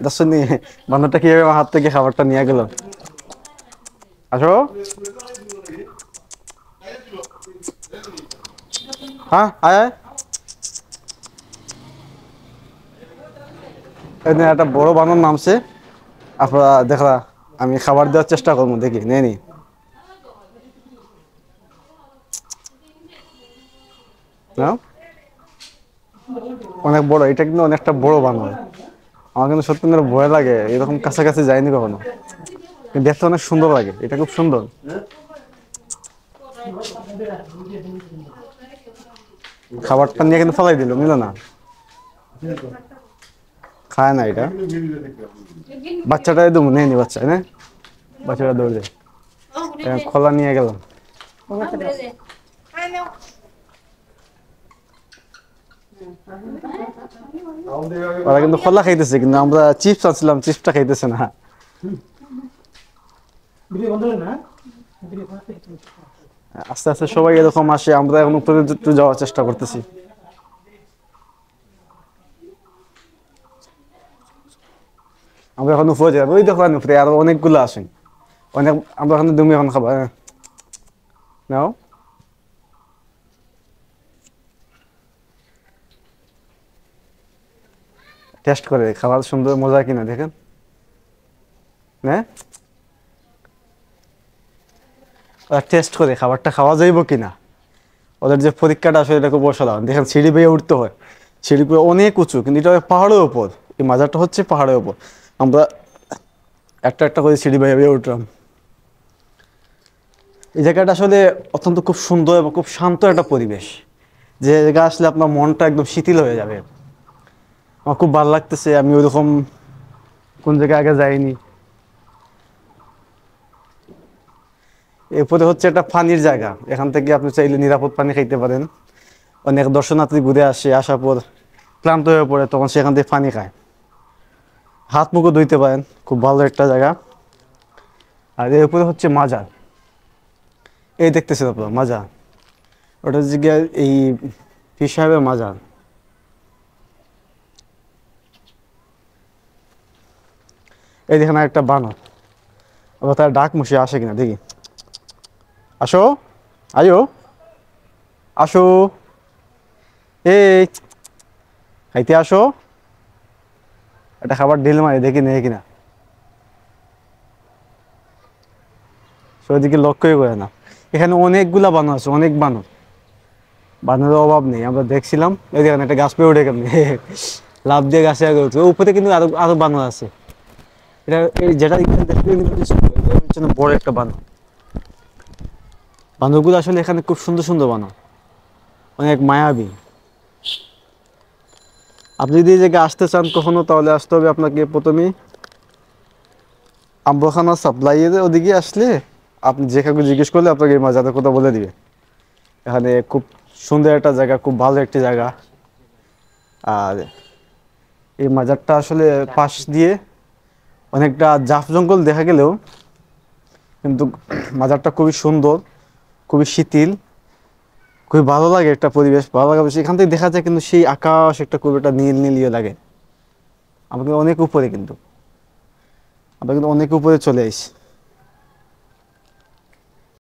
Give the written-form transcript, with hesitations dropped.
দর্শনী বান্দরটা কিভাবে আমার হাত থেকে খাবারটা নিয়ে গেল। আসো। হ্যাঁ আয় আয়। এখানে একটা বড় বানর নামছে, আপনারা দেখা আমি খাবার দেওয়ার চেষ্টা করবো, দেখি নেই নি। অনেক বড়, এটা কিন্তু অনেকটা বড় বানর। আমার কিন্তু সত্যি ভয় লাগে, এরকম কাছাকাছি যায়নি কখনো, কিন্তু দেখতে অনেক সুন্দর লাগে, এটা খুব সুন্দর। খাবারটা নিয়ে কিন্তু ফেলাই দিল, নিল না, খায় না এটা। বাচ্চাটা একদম নেই নি, বাচ্চা না, বাচ্চাটা দৌড় যায়, খোলা নিয়ে গেলাম। ওরা কিন্তু খোলা খাইতেছে, কিন্তু আমরা চিপস আনছিলাম, চিপসটা খাইতেছে না। আস্তে আস্তে সবাই এরকম আসে, আমরা এখন উপরে একটু যাওয়ার চেষ্টা করতেছি। আমরা এখন উপরে যাবো, ওই দেখো উপরে আরো অনেকগুলো আসেন, অনেক। আমরা এখন তুমি এখন খাবা, নাও। টেস্ট করে খাবার সুন্দর মজা কিনা দেখেন, হ্যাঁ টেস্ট করে খাবারটা খাওয়া যাইব কিনা। ওদের যে পরীক্ষাটা আসলে এটা খুব অসাধারণ, দেখেন সিঁড়ি বেয়ে উঠতে হয়, সিঁড়ি বেয়ে অনেক উঁচু, কিন্তু এটা পাহাড়ের ওপর, এই মাজারটা হচ্ছে পাহাড়ের ওপর। আমরা একটা একটা করে সিঁড়ি বেয়ে বেয়ে উঠলাম। এই জায়গাটা আসলে অত্যন্ত খুব সুন্দর এবং খুব শান্ত একটা পরিবেশ, যে জায়গা আসলে আপনার মনটা একদম শিথিল হয়ে যাবে। আমার খুব ভালো লাগতেছে, আমি ওইরকম কোন জায়গায় আগে যাইনি। এরপরে হচ্ছে একটা পানির জায়গা, এখান থেকে আপনি চাইলে নিরাপদ পানি খাইতে পারেন। অনেক দর্শনার্থী ঘুরে আসে, আসার পর ক্লান্ত হয়ে পড়ে, তখন সেখান থেকে পানি খায়, হাত মুখও ধুইতে পারেন, খুব ভালো একটা জায়গা। আর এর উপরে হচ্ছে মাজার, এই দেখতেছেন আপনার মাজার, ওটা হচ্ছে গিয়ে এই পীর সাহেবের মাজার। এই দেখেন একটা বানর, আবার তার ডাক মুশে আসে কিনা দেখি। আসো, আয়ো, আসো, এই খাইতে আসো, একটা খাবার ঢিল মারি দেখি নেই কিনা। সেদিকে লক্ষ্যই করে না। এখানে অনেকগুলা বানর আছে, অনেক বানর, বানরের অভাব নেই। আমরা দেখছিলাম, এই দেখেন একটা গাছ পেয়ে উঠে কেমনি লাফ দিয়ে গাছে আগে উঠছে, উপরে কিন্তু আরো আরো বানর আছে। এটা এই যেটা এখানে দেখতে কিন্তু বড় একটা বানর। বানরগুলো আসলে এখানে খুব সুন্দর সুন্দর বানর, অনেক মায়াবী। আপনি যদি এই জায়গায় আসতে চান কখনো, তাহলে আসতে হবে আপনাকে প্রথমেই আম্বখানা সাপ্লাইয়ের ওদিকে আসলে, আপনি যে কাউকে জিজ্ঞেস করলে আপনাকে এই মাজারের কথা বলে দিবে। এখানে খুব সুন্দর একটা জায়গা, খুব ভালো একটি জায়গা। আর এই মাজারটা আসলে পাশ দিয়ে অনেকটা জাফ জঙ্গল দেখা গেলেও কিন্তু মাজারটা খুবই সুন্দর, খুবই শিথিল, খুবই ভালো লাগে, একটা পরিবেশ ভালো লাগে। এখান থেকে দেখা যায় কিন্তু সেই আকাশ একটা খুব একটা নীল নীল ইয়ে লাগে। আমাকে অনেক উপরে, কিন্তু আমরা কিন্তু অনেক উপরে চলে আসি।